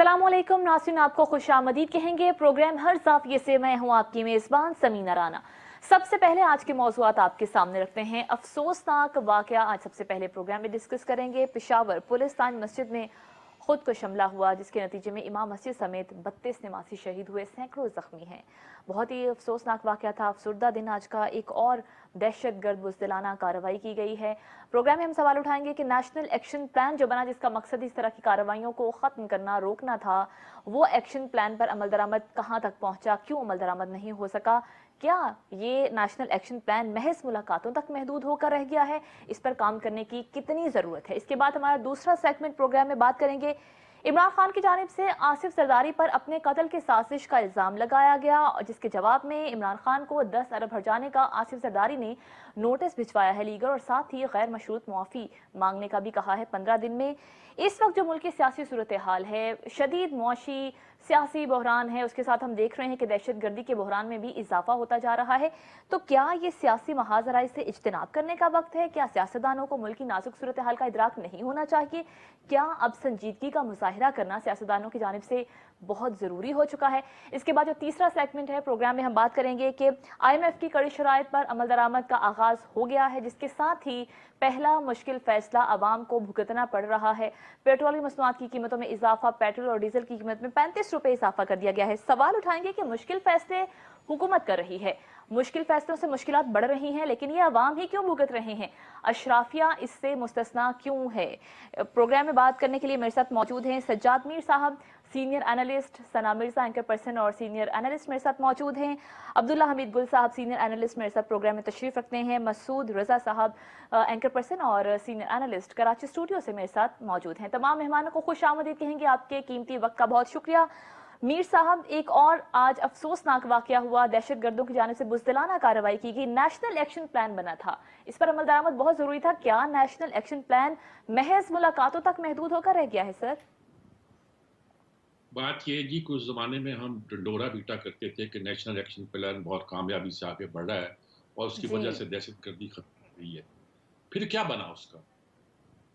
अस्सलामुअलैकुम नाज़रीन, आपको खुशामदीद कहेंगे। प्रोग्राम हर ज़ाविये से मैं हूँ आपकी मेज़बान समीना राना। सबसे पहले आज के मौज़ूआत आपके सामने रखते हैं। अफसोसनाक वाक़या आज सबसे पहले प्रोग्राम में डिस्कस करेंगे। पेशावर पुलिस तान मस्जिद में खुद को हमला हुआ, जिसके नतीजे में इमाम मस्जिद समेत 32 नमाजी शहीद हुए, सैकड़ों जख्मी हैं। बहुत ही अफसोसनाक वाक़या था। अफसुर्दा दिन आज का एक और दहशतगर्द बुज़दिलाना कार्रवाई की गई है। प्रोग्राम में हम सवाल उठाएंगे कि नेशनल एक्शन प्लान जो बना, जिसका मकसद इस तरह की कार्रवाइयों को ख़त्म करना, रोकना था, वो एक्शन प्लान पर अमल दरामद कहाँ तक पहुँचा, क्यों अमल दरामद नहीं हो सका, क्या ये नेशनल एक्शन प्लान महज मुलाकातों तक महदूद होकर रह गया है, इस पर काम करने की कितनी ज़रूरत है। इसके बाद हमारा दूसरा सेगमेंट प्रोग्राम में बात करेंगे। इमरान खान की जानिब से आसिफ जरदारी पर अपने कत्ल की साजिश का इल्ज़ाम लगाया गया, और जिसके जवाब में इमरान खान को 10 अरब हर्जाने का आसिफ जरदारी ने नोटिस भिजवाया है लीगल, और साथ ही गैर मशरूत मुआफ़ी मांगने का भी कहा है 15 दिन में। इस वक्त जो मुल्क की सियासी सूरत हाल है, शदीद मुआशी सियासी बहरान है, उसके साथ हम देख रहे हैं कि दहशत गर्दी के बहरान में भी इजाफा होता जा रहा है। तो क्या ये सियासी महाजराई से इज्तनाब करने का वक्त है? क्या सियासतदानों को मुल्क की नाजुक सूरत हाल का इदराक नहीं होना चाहिए? क्या अब संजीदगी का मुजाहिरा करना सियासतदानों की जानिब से बहुत ज़रूरी हो चुका है? इसके बाद जो तीसरा सेगमेंट है प्रोग्राम में, हम बात करेंगे कि IMF की कड़ी शराइत पर अमल दरामद का आगाज़ हो गया है, जिसके साथ ही पहला मुश्किल फैसला आवाम को भुगतना पड़ रहा है। पेट्रोलियम मसनूआत की कीमतों में इजाफा, पेट्रोल और डीजल की कीमत में 35 रुपये इजाफा कर दिया गया है। सवाल उठाएंगे कि मुश्किल फैसले हुकूमत कर रही है, मुश्किल फैसलों से मुश्किलात बढ़ रही हैं, लेकिन ये अवाम ही क्यों भुगत रहे हैं? अशराफिया इससे मुस्तस्ना क्यों है? प्रोग्राम में बात करने के लिए मेरे साथ मौजूद हैं सज्जाद मीर साहब, सीनियर एनालिस्ट, सना मिर्जा एंकर पर्सन और सीनियर एनालिस्ट मेरे साथ मौजूद हैं। अब्दुल्ला हमीद गुल साहब, सीनियर एनालिस्ट, मेरे साथ प्रोग्राम में तशरीफ रखते हैं। मसूद रजा साहब, एंकर पर्सन और सीनियर एनालिस्ट, कराची स्टूडियो से मेरे साथ मौजूद हैं। तमाम मेहमानों को खुश आमदीद कहेंगे। आपके कीमती वक्त का बहुत शुक्रिया। मीर साहब, एक और आज अफसोसनाक वाकया हुआ, दहशत गर्दों की जानिब से बुज़दिलाना कार्रवाई की गई, नेशनल एक्शन प्लान बना था, इस पर अमल दरामद बहुत जरूरी था। क्या नेशनल एक्शन प्लान महज मुलाकातों तक महदूद होकर रह गया है? सर, बात यह है जी, कुछ ज़माने में हम डंडोरा पीटा करते थे कि नेशनल एक्शन प्लान बहुत कामयाबी से आगे बढ़ रहा है और उसकी जी वजह से दहशतगर्दी खत्म हो रही है। फिर क्या बना उसका?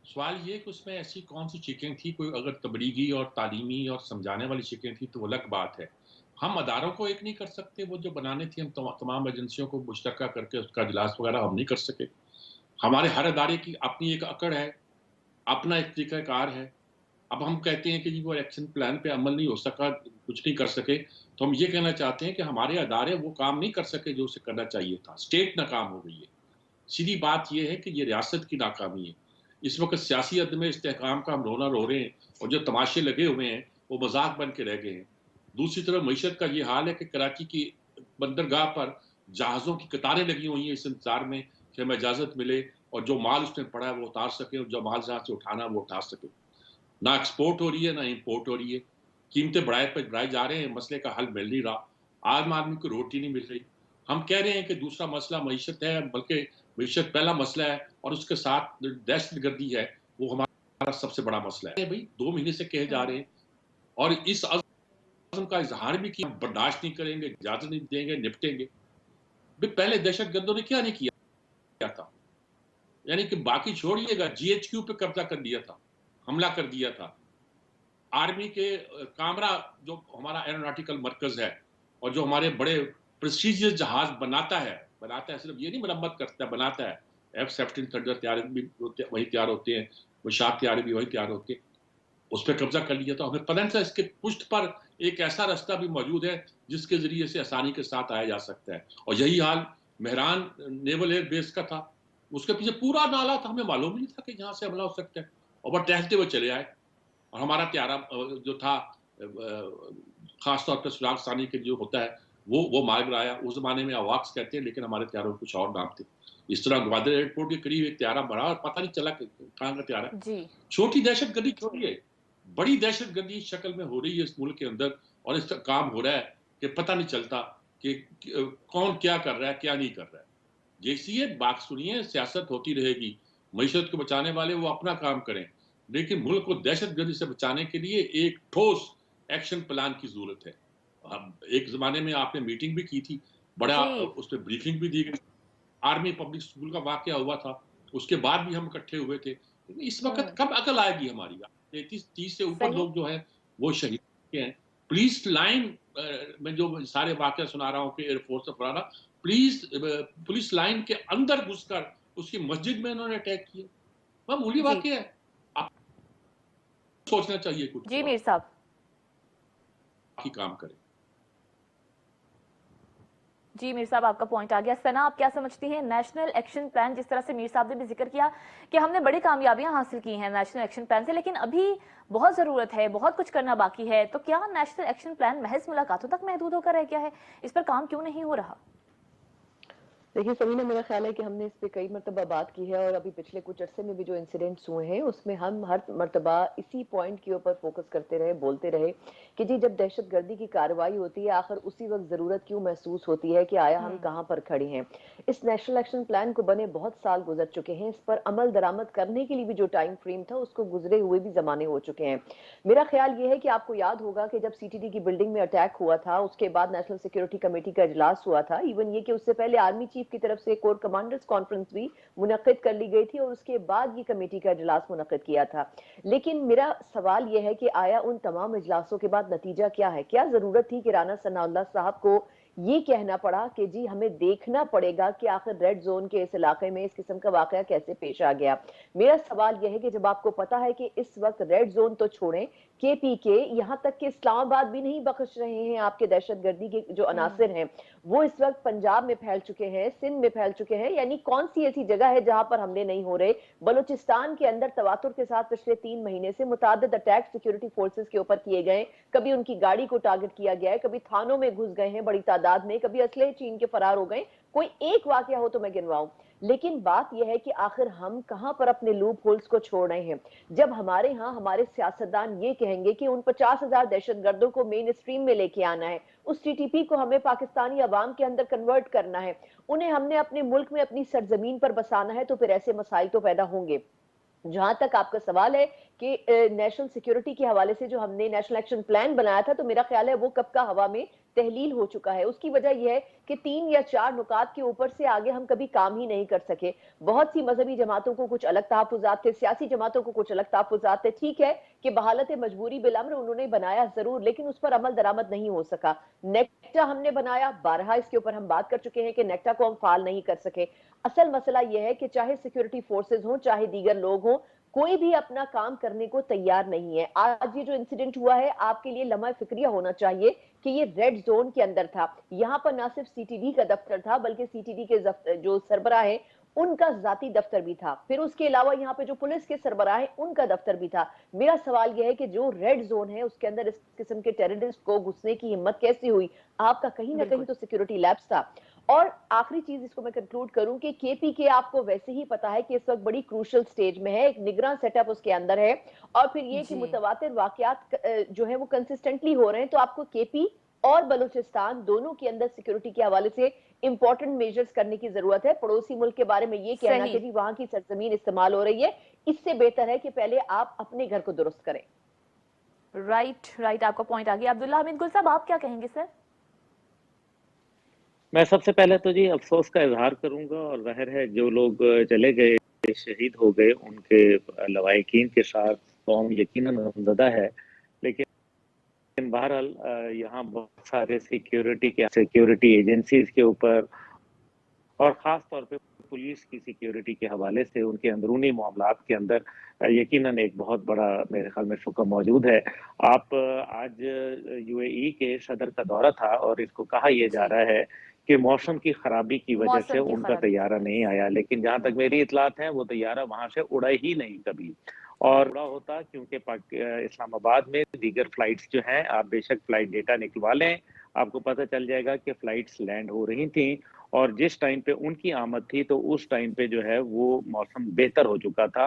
सवाल ये है कि उसमें ऐसी कौन सी चीज़ें थी, कोई अगर तबलीगी और तालीमी और समझाने वाली चीज़ें थी तो वो अलग बात है। हम अदारों को एक नहीं कर सकते, वो जो बनाने थी, हम तमाम एजेंसियों को मुश्तरका करके उसका इजलास वगैरह हम नहीं कर सके। हमारे हर अदारे की अपनी एक अकड़ है, अपना एक तरीक़ाकार है। अब हम कहते हैं कि जी वो एक्शन प्लान पे अमल नहीं हो सका, कुछ नहीं कर सके, तो हम ये कहना चाहते हैं कि हमारे अदारे वो काम नहीं कर सके जो उसे करना चाहिए था। स्टेट नाकाम हो गई है। सीधी बात ये है कि ये रियासत की नाकामी है। इस वक़्त सियासी अदम इस्तेहकाम का हम रोना रो रहे हैं और जो तमाशे लगे हुए हैं, वो मज़ाक बन के रह गए हैं। दूसरी तरफ मईशत का ये हाल है कि कराची की बंदरगाह पर जहाज़ों की कतारें लगी हुई हैं इस इंतज़ार में कि हमें इजाज़त मिले और जो माल उसमें पड़ा है वो उतार सकें, और जो माल जहाँ से उठाना है वो उठा सकें। ना एक्सपोर्ट हो रही है, ना इम्पोर्ट हो रही है। कीमतें बढ़ाए जा रहे हैं, मसले का हल मिल नहीं रहा। आम आदमी को रोटी नहीं मिल रही। हम कह रहे हैं कि दूसरा मसला मईशत है, बल्कि मईशत पहला मसला है और उसके साथ दहशतगर्दी है, वो हमारा सबसे बड़ा मसला है। भाई 2 महीने से कहे जा रहे हैं और इस अज़्म का इज़हार भी किया, बर्दाश्त नहीं करेंगे, इजाज़त नहीं देंगे, निपटेंगे। भाई पहले दहशतगर्दों ने क्या नहीं किया था? यानी कि बाकी छोड़िएगा, GHQ पे कब्ज़ा कर दिया था, हमला कर दिया था। आर्मी के कामरा जो हमारा एरोनॉटिकल मरकज़ है और जो हमारे बड़े प्रेस्टीजियस जहाज़ बनाता है, सिर्फ ये नहीं मरम्मत करता है, बनाता है। F-17 थंडर तैयारे भी वही तैयार होते हैं, वशाक तैयारे भी वही तैयार होते हैं। उस पे कब्ज़ा कर लिया था। हमें पता नहीं था इसके पुष्ट पर एक ऐसा रास्ता भी मौजूद है जिसके ज़रिए से आसानी के साथ आया जा सकता है, और यही हाल मेहरान नेवल एयर बेस का था। उसके पीछे पूरा नाला था, हमें मालूम ही नहीं था कि यहाँ से हमला हो सकता है, और वो टहलते हुए चले आए। और हमारा त्यारा जो था, खासतौर पर सुराग सानी के जो होता है वो मार गिराया। उस जमाने में अवाक्स कहते हैं, लेकिन हमारे त्यारों कुछ और नाम थे। इस तरह ग्वादर एयरपोर्ट के करीब एक त्यारा बना और पता नहीं चला कहाँ का त्यारा। जी छोटी दहशत गर्दी छोड़िए, बड़ी दहशत गर्दी इस शक्ल में हो रही है इस मुल्क के अंदर, और इसका काम हो रहा है कि पता नहीं चलता कि कौन क्या कर रहा है, क्या नहीं कर रहा है। जैसी बात सुनिए, सियासत होती रहेगी, मईशत को बचाने वाले वो अपना काम करें, लेकिन मुल्क को दहशतगर्दी से बचाने के लिए एक ठोस एक्शन प्लान की जरूरत है। अब एक जमाने में आपने मीटिंग भी की थी, बड़ा जी उस पर ब्रीफिंग भी दी गई। आर्मी पब्लिक स्कूल का वाकया हुआ था, उसके बाद भी हम इकट्ठे हुए थे। इस वक्त कब अकल आएगी हमारी? 33-30 से ऊपर सही। लोग जो है वो शहीद के हैं। पुलिस लाइन में जो सारे वाक़या सुना रहा हूँ कि एयरफोर्स से पुराना, पुलिस लाइन के अंदर घुसकर उसकी मस्जिद में इन्होंने अटैक किया। वह मामूली जी वाक़या है। आपको सोचना चाहिए कुछ जी और मीर साहब, बाकी काम करें। जी मीर साहब आपका पॉइंट आ गया। सना, आप क्या समझती हैं नेशनल एक्शन प्लान, जिस तरह से मीर साहब ने भी जिक्र किया कि हमने बड़ी कामयाबियां हासिल की हैं नेशनल एक्शन प्लान से, लेकिन अभी बहुत ज़रूरत है, बहुत कुछ करना बाकी है, तो क्या नेशनल एक्शन प्लान महज मुलाकातों तक महदूद होकर रह गया है? इस पर काम क्यों नहीं हो रहा? देखिए समीना, मेरा ख्याल है कि हमने इस पे कई मरतबा बात की है और अभी पिछले कुछ अरसे में भी जो इंसिडेंट्स हुए हैं उसमें हम हर मरतबा इसी पॉइंट के ऊपर फोकस करते रहे, बोलते रहे कि जी जब दहशतगर्दी की कार्रवाई होती है आखिर उसी वक्त जरूरत क्यों महसूस होती है कि आया हम कहाँ पर खड़े हैं। इस नेशनल एक्शन प्लान को बने बहुत साल गुजर चुके हैं, इस पर अमल दरामद करने के लिए भी जो टाइम फ्रेम था उसको गुजरे हुए भी जमाने हो चुके हैं। मेरा ख्याल ये है कि आपको याद होगा कि जब सीटीडी की बिल्डिंग में अटैक हुआ था उसके बाद नेशनल सिक्योरिटी कमेटी का इजलास हुआ था, इवन ये कि उससे पहले आर्मी चीफ की तरफ से कोर कमांडर्स कॉन्फ्रेंस भी मुनक्किद कर ली गई थी और उसके बाद ये कमेटी का इजलास मुनक्किद किया था। लेकिन मेरा सवाल यह है कि आया उन तमाम इजलासों के बाद नतीजा क्या है? क्या जरूरत थी कि राना सनाउल्लाह साहब को ये कहना पड़ा कि जी हमें देखना पड़ेगा कि आखिर रेड जोन के इस इलाके में इस किस्म का वाकया कैसे पेश आ गया? मेरा सवाल यह है कि जब आपको पता है कि इस वक्त रेड जोन तो छोड़ें, केपीके यहां तक कि इस्लामाबाद भी नहीं बख्श रहे हैं, आपके दहशतगर्दी के जो अनासिर हैं वो इस वक्त पंजाब में फैल चुके हैं, सिंध में फैल चुके हैं, यानी कौन सी ऐसी जगह है जहां पर हमले नहीं हो रहे? बलूचिस्तान के अंदर तवातुर के साथ पिछले 3 महीने से मुतादिद अटैक सिक्योरिटी फोर्सेस के ऊपर किए गए, कभी उनकी गाड़ी को टारगेट किया गया है, कभी थानों में घुस गए हैं बड़ी तादाद में, कभी असले छीन के फरार हो गए। कोई एक वाकया हो तो मैं गिनवाऊं। लेकिन बात यह है कि आखिर हम कहां पर अपने लूप होल्स को छोड़ रहे हैं? जब हमारे यहाँ हमारे सियासतदान ये कहेंगे कि उन 50,000 दहशतगर्दों को मेन स्ट्रीम में लेके आना है, उस टीटीपी को हमें पाकिस्तानी अवाम के अंदर कन्वर्ट करना है, उन्हें हमने अपने मुल्क में अपनी सरजमीन पर बसाना है, तो फिर ऐसे मसाइल तो पैदा होंगे। जहां तक आपका सवाल है कि नेशनल सिक्योरिटी के हवाले से जो हमने नेशनल एक्शन प्लान बनाया था, तो मेरा ख्याल है वो कब का हवा में तहलील हो चुका है। उसकी वजह यह है कि 3 या 4 नुकात के ऊपर से आगे हम कभी काम ही नहीं कर सके। बहुत सी मजहबी जमातों को कुछ अलग तहफुजात थे, सियासी जमातों को कुछ अलग तहफुजात थे। ठीक है कि बहालत मजबूरी बिलअम्र उन्होंने बनाया जरूर, लेकिन उस पर अमल दरामद नहीं हो सका। नेक्टा हमने बनाया, बारहा इसके ऊपर हम बात कर चुके हैं कि नेक्टा को हम फाल नहीं कर सके। असल मसला यह है कि चाहे सिक्योरिटी फोर्सेज हों चाहे दीगर लोग हों, कोई भी अपना काम करने को तैयार नहीं है। आज ये जो इंसिडेंट हुआ है आपके लिए लम्हा फिक्रिया होना चाहिए कि ये रेड जोन के अंदर था। यहां पर ना सिर्फ सीटीडी का दफ्तर था बल्कि सीटीडी के जो सरबराह है उनका जाती दफ्तर भी था, फिर उसके अलावा यहाँ पे जो पुलिस के सरबराह है उनका दफ्तर भी था। मेरा सवाल यह है कि जो रेड जोन है उसके अंदर इस किस्म के टेररिस्ट को घुसने की हिम्मत कैसे हुई? आपका कहीं ना कहीं बिल्कुल। तो सिक्योरिटी लैब्स था। और आखिरी चीज इसको मैं कंक्लूड करूं कि केपीके आपको वैसे ही पता है कि इस वक्त बड़ी क्रूशल स्टेज में है, एक निगरान सेटअप उसके अंदर है, और फिर ये कि जी मुतवातिर वाकयात जो है वो कंसिस्टेंटली हो रहे हैं, तो आपको केपी और बलूचिस्तान दोनों के अंदर सिक्योरिटी के हवाले से इंपॉर्टेंट मेजर्स करने की जरूरत है। पड़ोसी मुल्क के बारे में ये कहना सही। कि जी वहां की सरजमीन इस्तेमाल हो रही है, इससे बेहतर है कि पहले आप अपने घर को दुरुस्त करें। राइट राइट, आपका पॉइंट आ गया। अब्दुल्ला हमीद गुल साहब, आप क्या कहेंगे सर? मैं सबसे पहले तो जी अफसोस का इजहार करूंगा, और जाहिर है जो लोग चले गए, शहीद हो गए, उनके लवाहिकीन के साथ कौम यकीनन गमज़दा है। लेकिन बहरहाल यहाँ बहुत सारे सिक्योरिटी एजेंसीज के ऊपर और ख़ास तौर पे पुलिस की सिक्योरिटी के हवाले से उनके अंदरूनी मामलात के अंदर यकीनन एक बहुत बड़ा मेरे ख्याल में शुक्र मौजूद है। आप आज यूएई के सदर का दौरा था और इसको कहा यह जा जी, रहा है कि मौसम की खराबी की वजह से मौसम की उनका खराबी की तैयारा वजह नहीं से। आया, लेकिन जहां तक मेरी इतलात है वो तैयारा वहां से उड़ा ही नहीं कभी। और उड़ा होता क्योंकि इस्लामाबाद में दीगर फ्लाइट्स जो हैं, आप बेशक फ्लाइट डेटा निकलवा लें, आपको पता चल जाएगा कि फ्लाइट्स लैंड हो रही थी, और जिस टाइम पे उनकी आमद थी तो उस टाइम पे जो है वो मौसम बेहतर हो चुका था।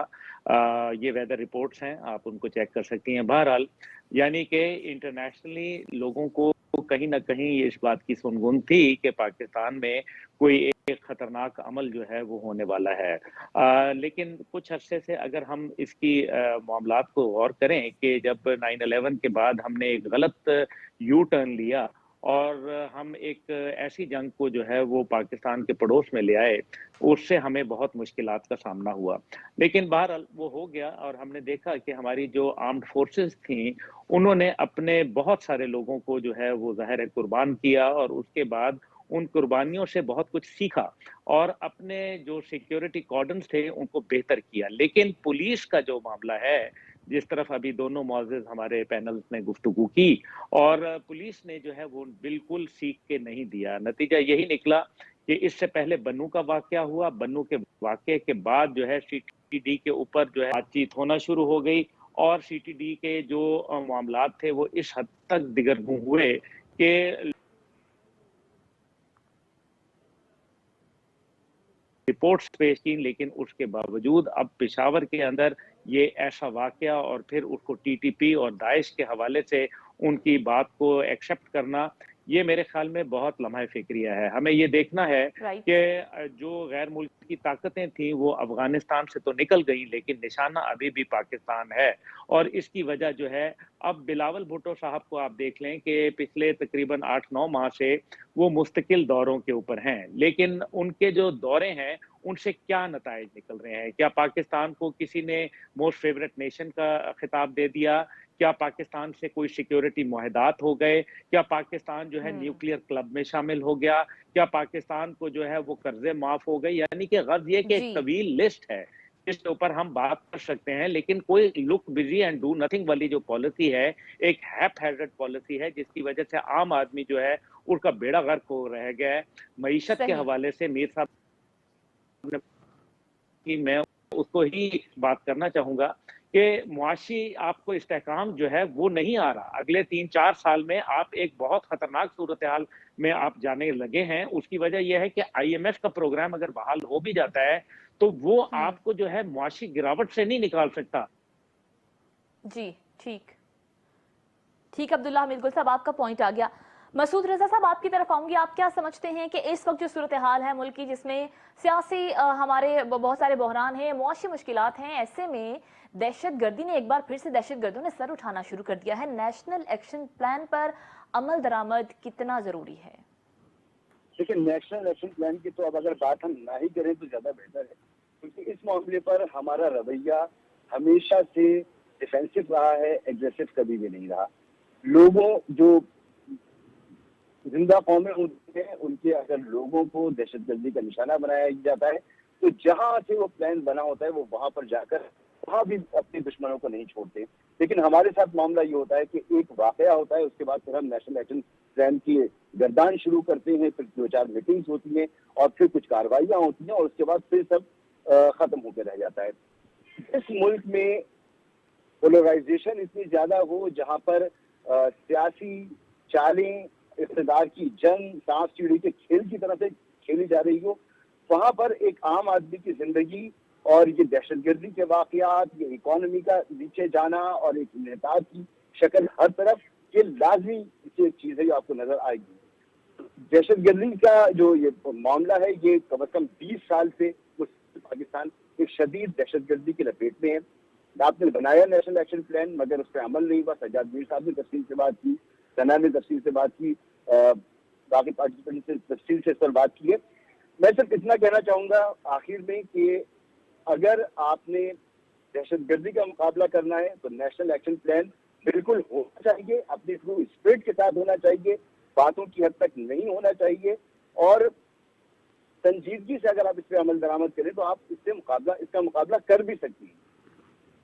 ये वेदर रिपोर्ट्स हैं, आप उनको चेक कर सकती हैं। बहरहाल यानी कि इंटरनेशनली लोगों को कहीं ना कहीं इस बात की सुनगुन थी कि पाकिस्तान में कोई एक खतरनाक अमल जो है वो होने वाला है। लेकिन कुछ अरसे से अगर हम इसकी मामलात को गौर करें कि जब 9/11 के बाद हमने एक गलत यू टर्न लिया اور ہم ایک ایسی جنگ کو جو ہے وہ پاکستان کے پڑوس میں لے آئے، اس سے ہمیں بہت مشکلات کا سامنا ہوا، لیکن بہرحال وہ ہو گیا اور ہم نے دیکھا کہ ہماری جو آرمڈ فورسز تھیں انہوں نے اپنے بہت سارے لوگوں کو جو ہے وہ ظاہر ہے قربان کیا، اور اس کے بعد ان قربانیوں سے بہت کچھ سیکھا اور اپنے جو سیکیورٹی کارڈنز تھے ان کو بہتر کیا۔ لیکن پولیس کا جو معاملہ ہے، جس طرف ابھی دونوں معزز ہمارے پینلز نے گفتگو کی، اور پولیس نے جو ہے وہ بالکل سیکھ کے نہیں دیا۔ نتیجہ یہی نکلا کہ اس سے پہلے بنو کا واقعہ ہوا، بنو کے واقعے کے بعد جو ہے سی ٹی ڈی کے اوپر جو ہے بات چیت ہونا شروع ہو گئی، اور سی ٹی ڈی کے جو معاملات تھے وہ اس حد تک دگرگوں ہوئے کہ رپورٹس پیش کی، لیکن اس کے باوجود اب پشاور کے اندر یہ ایسا واقعہ اور پھر اس کو ٹی ٹی پی اور داعش کے حوالے سے ان کی بات کو ایکسپٹ کرنا، یہ میرے خیال میں بہت لمحہ فکریہ ہے۔ ہمیں یہ دیکھنا ہے رائٹ، کہ جو غیر ملکی طاقتیں تھیں وہ افغانستان سے تو نکل گئیں، لیکن نشانہ ابھی بھی پاکستان ہے، اور اس کی وجہ جو ہے اب بلاول بھٹو صاحب کو آپ دیکھ لیں کہ پچھلے تقریباً 8-9 ماہ سے وہ مستقل دوروں کے اوپر ہیں، لیکن ان کے جو دورے ہیں ان سے کیا نتائج نکل رہے ہیں؟ کیا پاکستان کو کسی نے موسٹ فیورٹ نیشن کا خطاب دے دیا؟ کیا پاکستان سے کوئی سیکیورٹی معاہدات ہو گئے؟ کیا پاکستان جو ہے نیوکلیئر کلب میں شامل ہو گیا؟ کیا پاکستان کو جو ہے وہ قرضے معاف ہو گئے؟ یعنی کہ غرض یہ کہ ایک جی طویل لسٹ ہے جس کے اوپر ہم بات کر سکتے ہیں، لیکن کوئی لک بزی اینڈ ڈو نتھنگ والی جو پالیسی ہے، ایک ہیپ ہیزرڈ پالیسی ہے، جس کی وجہ سے عام آدمی جو ہے اس کا بیڑا غرق ہو رہ گیا ہے۔ معیشت کے صحیح، حوالے سے میر صاحب نے کہ میں اس کو ہی بات کرنا چاہوں گا کہ معاشی آپ کو استحکام جو ہے وہ نہیں آ رہا۔ اگلے 3-4 سال میں آپ ایک بہت خطرناک صورتحال میں آپ جانے لگے ہیں۔ اس کی وجہ یہ ہے کہ آئی ایم ایف کا پروگرام اگر بحال ہو بھی جاتا ہے تو وہ آپ کو جو ہے معاشی گراوٹ سے نہیں نکال سکتا۔ جی ٹھیک ٹھیک عبداللہ حمید گل صاحب، آپ کا پوائنٹ آ گیا۔ مسعود رضا صاحب، آپ کی طرف آؤں گی۔ آپ کیا سمجھتے ہیں کہ اس وقت جو صورتحال ہے ملک کی، جس میں سیاسی ہمارے بہت سارے بحران ہیں، معاشی مشکلات ہیں، ایسے میں دہشت گردی نے ایک بار پھر سے دہشت گردوں نے سر اٹھانا شروع کر دیا ہے، نیشنل ایکشن پلان پر عمل درآمد کتنا ضروری ہے؟ لیکن نیشنل ایکشن پلان کی تو اب اگر بات ہم نہ ہی کریں تو زیادہ بہتر ہے، کیونکہ اس معاملے پر ہمارا رویہ ہمیشہ سے ڈیفینسو رہا ہے، ایگریسو کبھی بھی نہیں رہا۔ لوگوں جو زندہ قومیں ہوتی ہیں ان کے اگر لوگوں کو دہشت گردی کا نشانہ بنایا جاتا ہے تو جہاں سے وہ پلان بنا ہوتا ہے وہ وہاں پر جا کر وہاں بھی اپنے دشمنوں کو نہیں چھوڑتے۔ لیکن ہمارے ساتھ معاملہ یہ ہوتا ہے کہ ایک واقعہ ہوتا ہے، اس کے بعد پھر ہم نیشنل ایکشن پلان کی گردان شروع کرتے ہیں، پھر 2-4 میٹنگز ہوتی ہیں اور پھر کچھ کارروائیاں ہوتی ہیں اور اس کے بعد پھر سب ختم ہو کے رہ جاتا ہے۔ اس ملک میں پولرائزیشن اتنی زیادہ ہو جہاں پر سیاسی چالیں، اقتدار کی جنگ سانپ چیڑی کے کھیل کی طرح سے کھیلی جا رہی ہو، وہاں پر ایک عام آدمی کی زندگی اور یہ دہشت گردی کے واقعات، یہ اکانومی کا نیچے جانا اور ایک انحطاط کی شکل ہر طرف، یہ لازمی ایک چیز ہے جو آپ کو نظر آئے گی۔ دہشت گردی کا جو یہ معاملہ ہے یہ کم از کم 20 سال سے پاکستان ایک شدید دہشت گردی کی لپیٹ میں ہے۔ آپ نے بنایا نیشنل ایکشن پلان مگر اس پہ عمل نہیں ہوا۔ سجاد میر صاحب نے تفصیل سے بات کی، ثنا نے تفصیل سے بات کی، باقی پارٹیسپینٹ سے تفصیل سے اس پر بات کی ہے۔ میں صرف اتنا کہنا چاہوں گا آخر میں کہ اگر آپ نے دہشت گردی کا مقابلہ کرنا ہے تو نیشنل ایکشن پلان بالکل ہونا چاہیے، اپنی ٹرو اسپرٹ کے ساتھ ہونا چاہیے، باتوں کی حد تک نہیں ہونا چاہیے، اور سنجیدگی سے اگر آپ اس پہ عمل درآمد کریں تو آپ اس کا مقابلہ کر بھی سکتی ہیں۔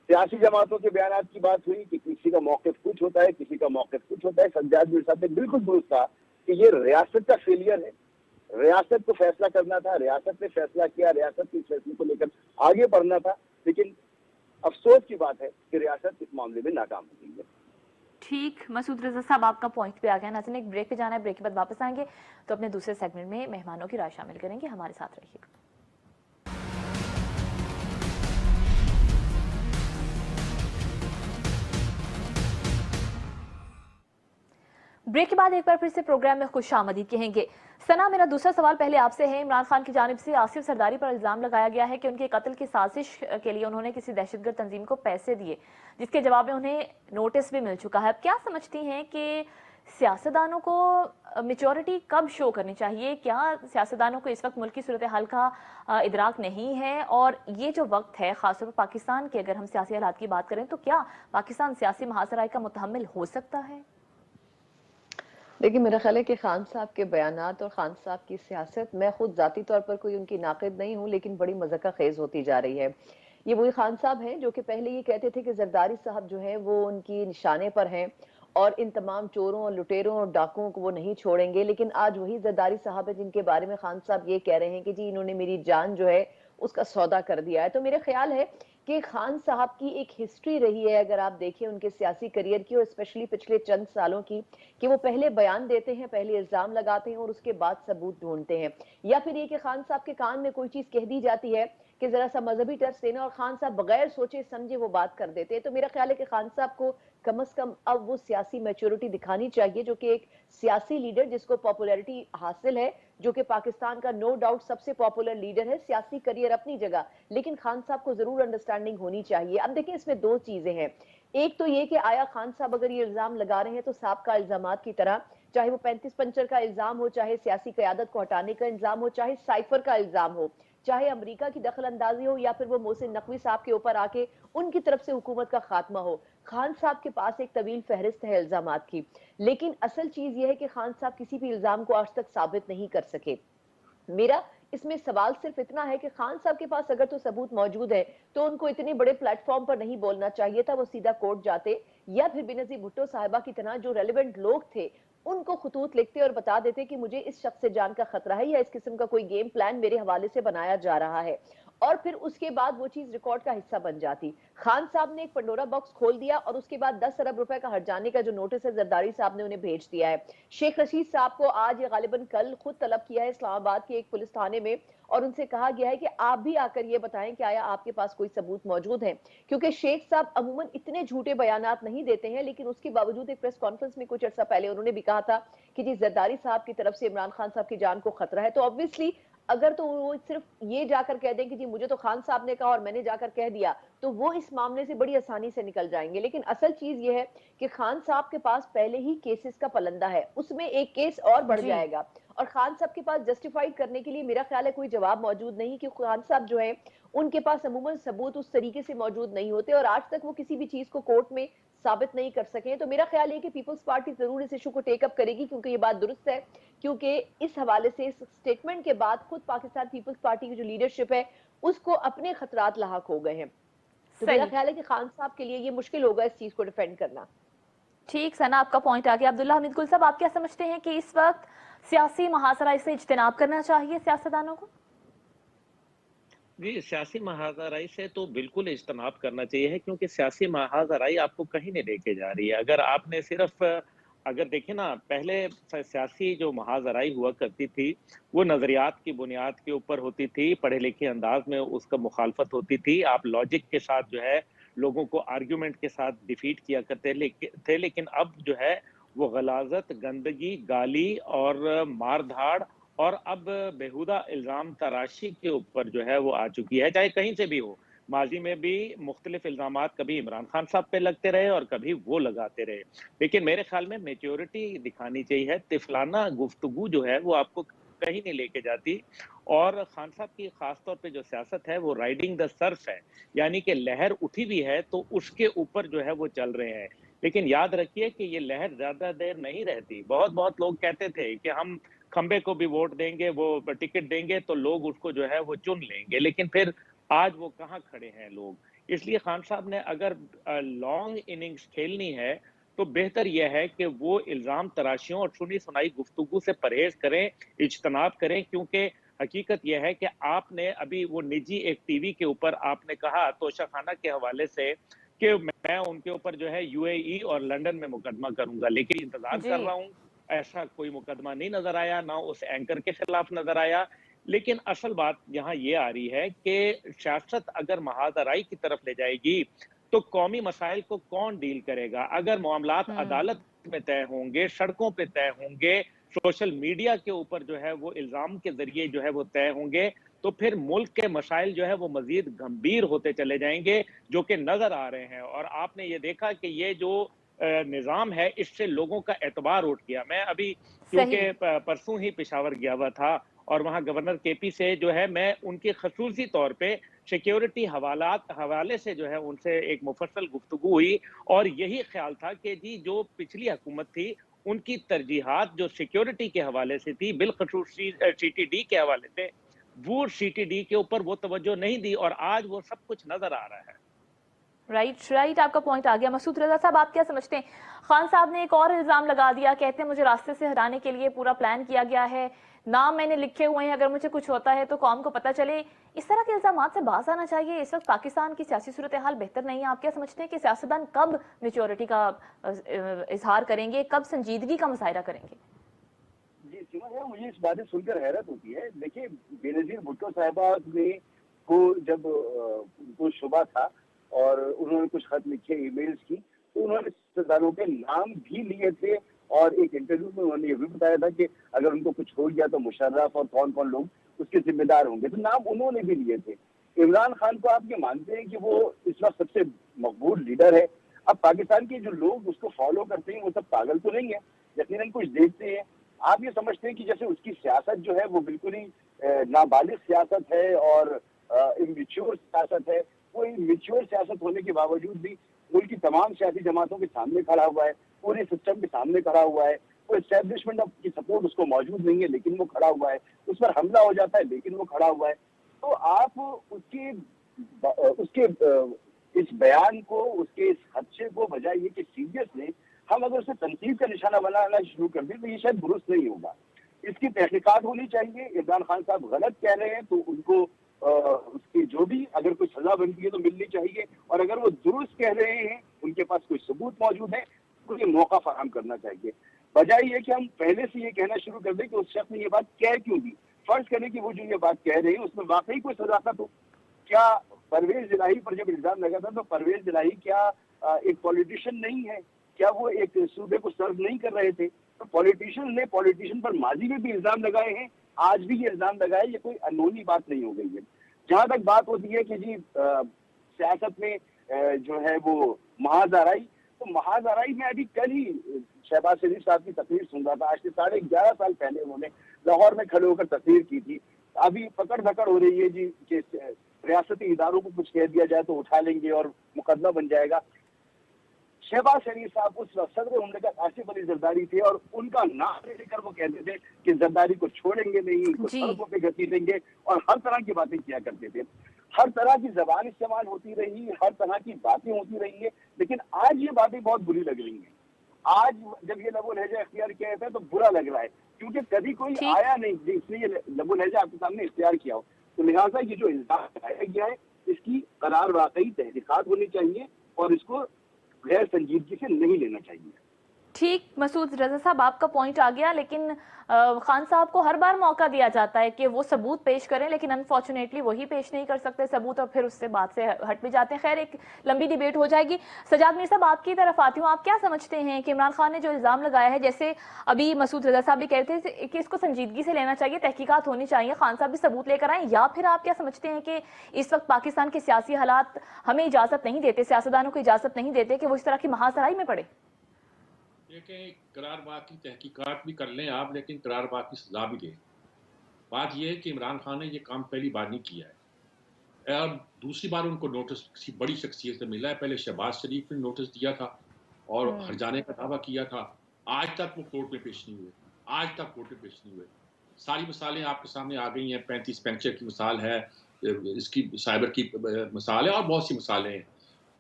سیاسی جماعتوں کے بیانات کی بات ہوئی کہ کسی کا موقف کچھ ہوتا ہے، کسی کا موقف کچھ ہوتا ہے۔ سجاد میر صاحب نے بالکل درست کہا کہ یہ ریاست کا فیلئر ہے، ریاست کو فیصلہ کرنا تھا، ریاست نے فیصلہ کیا، ریاست کے فیصلے کو لے کر آگے بڑھنا تھا، لیکن افسوس کی بات ہے کہ ریاست اس معاملے میں ناکام ہو گئی ہے۔ ٹھیک مسعود رضا صاحب، آپ کا پوائنٹ پہ آ گیا۔ ناظرین، ایک بریک پہ جانا ہے، بریک کے بعد واپس آئیں گے تو اپنے دوسرے سیگمنٹ میں مہمانوں کی رائے شامل کریں گے۔ ہمارے ساتھ رہیے گا۔ بریک کے بعد ایک بار پھر سے پروگرام میں خوش آمدید کہیں گے۔ ثنا، میرا دوسرا سوال پہلے آپ سے ہے۔ عمران خان کی جانب سے آصف سرداری پر الزام لگایا گیا ہے کہ ان کے قتل کی سازش کے لیے انہوں نے کسی دہشت گرد تنظیم کو پیسے دیے، جس کے جواب میں انہیں نوٹس بھی مل چکا ہے۔ اب کیا سمجھتی ہیں کہ सियासतदानों को मेच्योरिटी कब शो करनी चाहिए? क्या सियासतदानों को इस वक्त मुल्क की सूरत हाल का इदराक नहीं है? और ये जो वक्त है खासतौर पर पाकिस्तान के, अगर हम सियासी हालात की बात करें, तो क्या पाकिस्तान सियासी महासराय का मुतहम्मिल हो सकता है? देखिए, मेरा ख्याल है कि खान साहब के बयानात और खान साहब की सियासत, मैं खुद ज़ाती तौर पर कोई उनकी नाक़िद नहीं हूँ, लेकिन बड़ी मज़ाक़ा ख़ेज़ होती जा रही है। ये वही खान साहब हैं जो कि पहले ये कहते थे कि ज़रदारी साहब जो हैं वो उनकी निशाने पर हैं और इन तमाम चोरों और लुटेरों और डाकुओं को वो नहीं छोड़ेंगे। लेकिन आज वही ज़रदारी साहब हैं जिनके बारे में खान साहब ये कह रहे हैं कि जी इन्होंने मेरी जान जो है उसका सौदा कर दिया है। तो मेरा ख्याल है कि खान साहब की एक हिस्ट्री रही है, अगर आप देखें उनके सियासी करियर की और स्पेशली पिछले चंद सालों की, कि वो पहले बयान देते हैं, पहले इल्जाम लगाते हैं और उसके बाद सबूत ढूंढते हैं। या फिर ये कि खान साहब के कान में कोई चीज कह दी जाती है कि जरा सा मजहबी टच देना, और खान साहब बगैर सोचे समझे वो बात कर देते हैं। तो मेरा ख्याल है कि खान साहब को कम से कम अब वो सियासी मैच्योरिटी दिखानी चाहिए, जो कि एक सियासी लीडर जिसको पॉपुलैरिटी हासिल है, जो कि पाकिस्तान का नो डाउट सबसे पॉपुलर लीडर है, सियासी करियर अपनी जगह, लेकिन खान साहब को जरूर अंडरस्टैंडिंग होनी चाहिए। अब देखिए, इसमें दो चीजें हैं। एक तो ये कि आया खान साहब अगर ये इल्जाम लगा रहे हैं तो साहब इल्जामात की तरह, चाहे वो 35 पंचर का इल्जाम हो, चाहे सियासी क़यादत को हटाने का इल्जाम हो, चाहे साइफर का इल्जाम हो, चाहे अमेरिका की दखल अंदाजी हो, या फिर वो मोहसिन नकवी साहब के ऊपर आके उनकी तरफ से हुकूमत का खात्मा हो, खान साहब के पास एक तवील फहरिस्त है इल्जामात की। लेकिन असल चीज ये है कि खान साहब किसी भी इल्जाम को आज तक साबित नहीं कर सके। मेरा इसमें सवाल सिर्फ इतना है कि खान साहब के पास अगर तो सबूत मौजूद है तो उनको इतने बड़े प्लेटफॉर्म पर नहीं बोलना चाहिए था, वो सीधा कोर्ट जाते, या फिर बेनजीर भुट्टो साहिबा की तरह जो रेलेवेंट लोग थे उनको खतूत लिखते और बता देते कि मुझे इस शख्स से जान का खतरा है या इस किस्म का कोई गेम प्लान मेरे हवाले से बनाया जा रहा है, और फिर उसके बाद वो चीज रिकॉर्ड का हिस्सा बन जाती। खान साहब ने एक पंडोरा बॉक्स खोल दिया और उसके बाद 10 अरब रुपए का हर्जाने का जो नोटिस है जरदारी साहब ने उन्हें भेज दिया है। शेख रशीद साहब को आज या गालिबन कल खुद तलब किया है इस्लामाबाद के एक पुलिस थाने में, और उनसे कहा गया है कि आप भी आकर ये बताएं कि आया आपके पास कोई सबूत मौजूद है, क्योंकि शेख साहब अमूमन इतने झूठे बयानात नहीं देते हैं, लेकिन उसके बावजूद एक प्रेस कॉन्फ्रेंस में कुछ अर्सा पहले उन्होंने भी कहा था कि जी जरदारी साहब की तरफ से इमरान खान साहब की जान को खतरा है। तो ऑब्वियसली अगर तो वो सिर्फ ये जाकर कह दें कि जी मुझे तो खान साहब ने कहा और मैंने जाकर कह दिया, तो वो इस मामले से बड़ी आसानी से निकल जाएंगे। लेकिन असल चीज ये है कि खान साहब के पास पहले ही केसेस का पलंदा है, उसमें एक केस और बढ़ जी। जाएगा, और खान साहब के पास जस्टिफाइड करने के लिए मेरा ख्याल है कोई जवाब मौजूद नहीं, कि खान साहब जो है उनके पास अमूमन सबूत उस तरीके से मौजूद नहीं होते, और आज तक वो किसी भी चीज को कोर्ट में साबित नहीं कर सके। तो मेरा ख्याल है कि पीपल्स पार्टी जरूर इस इशू को टेकअप करेगी, क्योंकि ये बात दुरुस्त है, क्योंकि इस हवाले से इस स्टेटमेंट के बाद खुद पाकिस्तान पीपल्स पार्टी की जो लीडरशिप है उसको अपने खतरात लाहक हो गए हैं। तो मेरा सही। ख्याल है कि खान साहब के लिए ये मुश्किल होगा इस चीज को डिफेंड करना। ठीक सना, आपका पॉइंट आ गया। अब्दुल्ला हमीद गुल साहब, आप क्या समझते हैं कि इस वक्त सियासी महासराय से इज्तिनाब करना चाहिए सियासतदानों को? जी, सियासी महाजराई से तो बिल्कुल इज्तनाब करना चाहिए है, क्योंकि सियासी महाजराई आपको कहीं नहीं लेके जा रही है। अगर आपने सिर्फ अगर देखें ना, पहले सियासी जो महाजराई हुआ करती थी वो नजरियात की बुनियाद के ऊपर होती थी, पढ़े लिखे अंदाज में उसका मुखालफत होती थी, आप लॉजिक के साथ जो है लोगों को आर्ग्यूमेंट के साथ डिफीट किया करते थे। लेकिन अब जो है वो गलाजत, गंदगी, गाली और मार धाड़ और अब बेहुदा इल्ज़ाम तराशी के ऊपर जो है वो आ चुकी है, चाहे कहीं से भी हो। माज़ी में भी मुख्तलिफ इल्ज़ामात कभी इमरान खान साहब पे लगते रहे और कभी वो लगाते रहे। लेकिन मेरे ख़्याल में मैच्योरिटी दिखानी चाहिए, तिफ़लाना गुफ्तगू जो है वो आपको कहीं नहीं लेके जाती। और खान साहब की ख़ास तौर पे जो सियासत है वो राइडिंग द सर्फ है, यानी कि लहर उठी भी है तो उसके ऊपर जो है वो चल रहे हैं। लेकिन याद रखिए कि ये लहर ज़्यादा देर नहीं रहती। बहुत लोग कहते थे कि हम खंबे को भी वोट देंगे, वो टिकट देंगे तो लोग उसको जो है वो चुन लेंगे, लेकिन फिर आज वो कहाँ खड़े हैं लोग। इसलिए खान साहब ने अगर लॉन्ग इनिंग्स खेलनी है तो बेहतर यह है कि वो इल्ज़ाम तराशियों और सुनी सुनाई गुफ्तगू से परहेज करें, इज्तनाब करें, क्योंकि हकीकत यह है कि आपने अभी वो निजी एक टीवी के ऊपर आपने कहा तोशाखाना के हवाले से कि मैं उनके ऊपर जो है यूएई और लंदन में मुकदमा करूंगा, लेकिन इंतजार जी। कर रहा हूं, ऐसा कोई मुकदमा नहीं नजर आया, ना उस एंकर के खिलाफ नजर आया। लेकिन असल बात यहाँ ये आ रही है कि सियासत अगर महाजराई की तरफ ले जाएगी तो कौमी मसाइल को कौन डील करेगा? अगर मामलात अदालत में तय होंगे, सड़कों पे तय होंगे, सोशल मीडिया के ऊपर जो है वो इल्जाम के जरिए जो है वो तय होंगे, तो फिर मुल्क के मसाइल जो है वो मजीद गंभीर होते चले जाएंगे, जो कि नजर आ रहे हैं। और आपने ये देखा कि ये जो निज़ाम है, इससे लोगों का एतबार उठ गया। मैं अभी सही। क्योंकि परसों ही पेशावर गया हुआ था और वहाँ गवर्नर केपी से जो है मैं उनके खसूसी तौर पे सिक्योरिटी हवाले से जो है उनसे एक मुफस्सल गुफ्तगू हुई और यही ख्याल था कि जी जो पिछली हुकूमत थी उनकी तरजीहात जो सिक्योरिटी के हवाले से थी, बिलखसूस सीटीडी के हवाले से, वो सीटीडी के ऊपर वो तवज्जो नहीं दी और आज वो सब कुछ नजर आ रहा है। राइट, आपका पॉइंट आ गया। मसूद रजा साहब, आप क्या समझते हैं? खान साहब ने एक और इल्जाम लगा दिया, कहते हैं मुझे रास्ते से हटाने के लिए पूरा प्लान किया गया है, नाम मैंने लिखे हुए हैं, अगर मुझे कुछ होता है तो कौम को पता चले। इस तरह के इल्जाम से बाज आना चाहिए। इस वक्त पाकिस्तान की सियासी सूरत हाल बेहतर नहीं है। आप क्या समझते हैं कि सियासतदान कब मैच्योरिटी का इजहार करेंगे, कब संजीदगी का मुजाहिरा करेंगे? जी सीमा है, मुझे इस बात से सुनकर हैरत होती है। देखिए, बेनजीर भुट्टो साहिबा ने को जब उनको शुबा था और उन्होंने कुछ खत लिखे, ईमेल्स की, तो उन्होंने सियासतदानों के नाम भी लिए थे और एक इंटरव्यू में उन्होंने ये भी बताया था कि अगर उनको कुछ हो गया तो मुशर्रफ और कौन कौन लोग उसके जिम्मेदार होंगे, तो नाम उन्होंने भी लिए थे। इमरान खान को आप ये मानते हैं कि वो इस वक्त सबसे मकबूल लीडर है? अब पाकिस्तान के जो लोग उसको फॉलो करते हैं वो सब पागल तो नहीं है, यकीनन कुछ देखते हैं। आप ये समझते हैं कि जैसे उसकी सियासत जो है वो बिल्कुल ही नाबालिग सियासत है और इमेच्योर सियासत है। वो इमेच्योर सियासत होने के बावजूद भी मुल्क की तमाम सियासी जमातों के सामने खड़ा हुआ है, पूरे सिस्टम के सामने खड़ा हुआ है। वो एस्टेब्लिशमेंट की सपोर्ट उसको मौजूद नहीं है लेकिन वो खड़ा हुआ है, उस पर हमला हो जाता है लेकिन वो खड़ा हुआ है। तो आप उसके इस बयान को, उसके इस खदशे को बजाय ये कि सीरियस लें, हम अगर उसे तनकीद का निशाना बनाना शुरू कर दें तो ये शायद दुरुस्त नहीं होगा। इसकी तहकीकात होनी चाहिए। इमरान खान साहब गलत कह रहे हैं तो उनको उसकी जो भी अगर कोई सजा बनती है तो मिलनी चाहिए, और अगर वो दुरुस्त कह रहे हैं, उनके पास कोई सबूत मौजूद है, तो ये मौका फराहम करना चाहिए। बजाय ये कि हम पहले से ये कहना शुरू कर दें कि उस शख्स ने ये बात कह क्यों दी। फर्ज करें कि वो जो ये बात कह रहे हैं उसमें वाकई कोई सदाकत हो। क्या परवेज इलाही पर जब इल्जाम लगा था तो परवेज इलाही क्या एक पॉलिटिशियन नहीं है? क्या वो एक सूबे को सर्व नहीं कर रहे थे? तो पॉलिटिशियन पर माजी में भी इल्जाम लगाए हैं, आज भी ये इल्जाम लगाए, ये कोई अनहोनी बात नहीं हो गई है। जहां तक बात होती है कि जी सियासत में जो है वो महाजराई, तो महाजराई में अभी कल ही शहबाज शरीफ साहब की तकरीर सुन रहा था। आज से 11.5 साल पहले उन्होंने लाहौर में खड़े होकर तकरीर की थी। अभी पकड़ धकड़ हो रही है जी कि रियासती इदारों को कुछ कह दिया जाए तो उठा लेंगे और मुकदमा बन जाएगा। शहबाज शरीफ साहब उस वक्त सदर मुमलिकत आसिफ अली जरदारी थे और उनका नाम लेकर वो कहते थे कि जरदारी को छोड़ेंगे नहीं, उनको सड़कों पे घसीटेंगे, और हर तरह की बातें किया करते थे। हर तरह की जबान इस्तेमाल होती रही, हर तरह की बातें होती रही है, लेकिन आज ये बातें बहुत बुरी लग रही हैं। आज जब ये लबो लहजा इख्तियार किया जाता है तो बुरा लग रहा है, क्योंकि कभी कोई आया नहीं जिसने ये लबो लहजा आपके सामने इख्तियार किया हो। तो लिहाजा ये जो इल्जाम लगाया गया है इसकी करार वाकई तहकीकात होनी चाहिए और इसको गैर संजीदगी से नहीं लेना चाहिए। ठीक, मसूद रजा साहब, आपका पॉइंट आ गया, लेकिन खान साहब को हर बार मौका दिया जाता है कि वो सबूत पेश करें, लेकिन अनफॉर्चुनेटली वही पेश नहीं कर सकते सबूत और फिर उससे बात से हट भी जाते हैं। खैर, एक लंबी डिबेट हो जाएगी। सजाद मीर साहब, आपकी तरफ आती हूँ। आप क्या समझते हैं कि इमरान खान ने जो इल्ज़ाम लगाया है, जैसे अभी मसूद रजा साहब भी कहते थे कि इसको संजीदगी से लेना चाहिए, तहकीकात होनी चाहिए, खान साहब भी सबूत लेकर आए, या फिर आप क्या समझते हैं कि इस वक्त पाकिस्तान के सियासी हालात हमें इजाज़त नहीं देते, सियासतदानों को इजाज़त नहीं देते कि वो इस तरह की महासराई में पड़े? देखें, करारबाग की तहकीकात भी कर लें आप, लेकिन करारबाग की सजा भी दें। बात यह है कि इमरान खान ने ये काम पहली बार नहीं किया है और दूसरी बार उनको नोटिस किसी बड़ी शख्सियत से मिला है। पहले शहबाज शरीफ ने नोटिस दिया था और हर्जाने का दावा किया था, आज तक वो कोर्ट में पेश नहीं हुए, आज तक कोर्ट में पेश नहीं हुए। सारी मिसालें आपके सामने आ गई हैं। 35 पेंचर की मिसाल है, इसकी साइबर की मिसाल है और बहुत सी मिसालें हैं।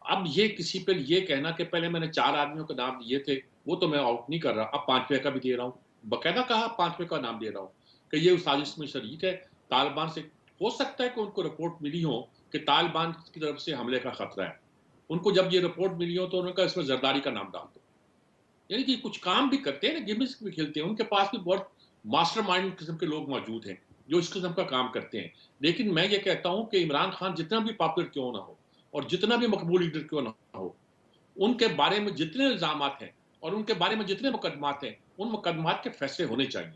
अब ये किसी पे ये कहना कि पहले मैंने 4 आदमियों के नाम दिए थे, वो तो मैं आउट नहीं कर रहा, अब 5वें का भी दे रहा हूँ। बाकायदा कहा 5वें का नाम दे रहा हूँ कि ये उस साजिश में शरीक है। तालिबान से हो सकता है कि उनको रिपोर्ट मिली हो कि तालिबान की तरफ से हमले का खतरा है। उनको जब ये रिपोर्ट मिली हो तो उन्होंने कहा इसमें जरदारी का नाम डाल दो। यानी कि कुछ काम भी करते हैं ना, गिमिक्स भी खेलते हैं। उनके पास भी बहुत मास्टरमाइंड किस्म के लोग मौजूद हैं जो इस किस्म का काम करते हैं। लेकिन मैं ये कहता हूँ कि इमरान खान जितना भी पॉपुलर क्यों ना हो और जितना भी मकबूल लीडर क्यों ना हो, उनके बारे में जितने इल्जाम हैं और उनके बारे में जितने मुकदमात हैं, उन मुकदमात के फैसले होने चाहिए।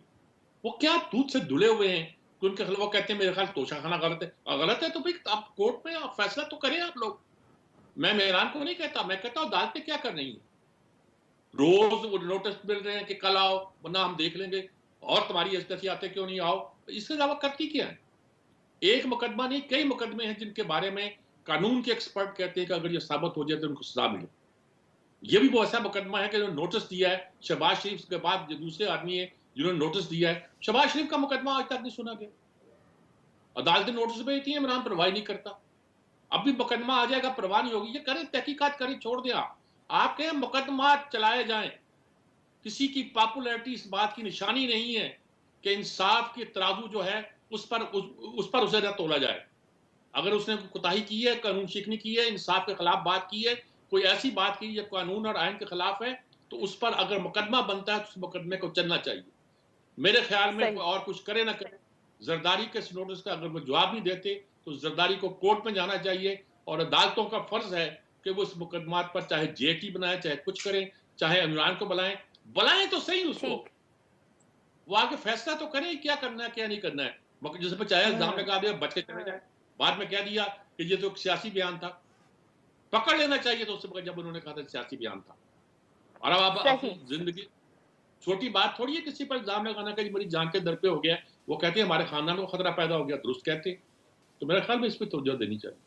वो क्या दूध से धुले हुए हैं कि उनके खिलाफ वो कहते हैं मेरे ख्याल तोशाखाना गलत है। गलत है तो भाई आप कोर्ट में आप फैसला तो करें आप लोग। मैं मेहरान को नहीं कहता, मैं कहता हूँ अदालतें क्या कर रही हैं। रोज वो नोटिस मिल रहे हैं कि कल आओ वरना हम देख लेंगे, और तुम्हारी एजेंसी आते क्यों नहीं आओ, इसके अलावा करती क्या है? एक मुकदमा नहीं, कई मुकदमे हैं जिनके बारे में कानून के एक्सपर्ट कहते हैं कि अगर ये साबित हो जाए तो उनको सजा मिले। ये भी वो ऐसा मुकदमा है कि जो नोटिस दिया है, शहबाज शरीफ के बाद जो दूसरे आदमी है जिन्होंने नोटिस दिया है, शहबाज शरीफ का मुकदमा आज तक नहीं सुना गया। अदालतें नोटिस भेजती हैं, इमरान परवाह नहीं करता। अब भी मुकदमा आ जाएगा, परवाह नहीं होगी। ये करें, तहकीकात करें, छोड़ दें। आप कहें मुकदमा चलाए जाएं, किसी की पॉपुलैरिटी इस बात की निशानी नहीं है कि इंसाफ की तराजू जो है उस पर उसे न तोला जाए। अगर उसने कोताही की है, कानून शिकनी की है, इंसाफ के खिलाफ बात की है, कोई ऐसी बात की है कानून और आइन के खिलाफ है, तो उस पर अगर मुकदमा बनता है तो उस मुकदमे को चलना चाहिए। मेरे ख्याल में और कुछ करे ना करे, जरदारी के नोटिस का अगर वो जवाब नहीं देते तो जरदारी को कोर्ट में जाना चाहिए, और अदालतों का फर्ज है कि वो इस मुकदमा पर चाहे जेटी बनाए, चाहे कुछ करें, चाहे इमरान को बुलाएं तो सही उसको, वो आगे फैसला तो करें क्या करना है क्या नहीं करना है। जैसे पे चाहे इल्जाम लगा दिया, बच के चले जाए, बाद में कह दिया कि ये तो एक सियासी बयान था, पकड़ लेना चाहिए तो उससे जब उन्होंने कहा था सियासी बयान था। और अब अपनी जिंदगी, छोटी बात थोड़ी है किसी पर इल्जाम लगाना कि मेरी जान के दर पे हो गया, वो कहते हैं हमारे खानदान को खतरा पैदा हो गया, दुरुस्त कहते हैं। तो मेरे ख्याल में इस पर तवज्जो देनी चाहिए।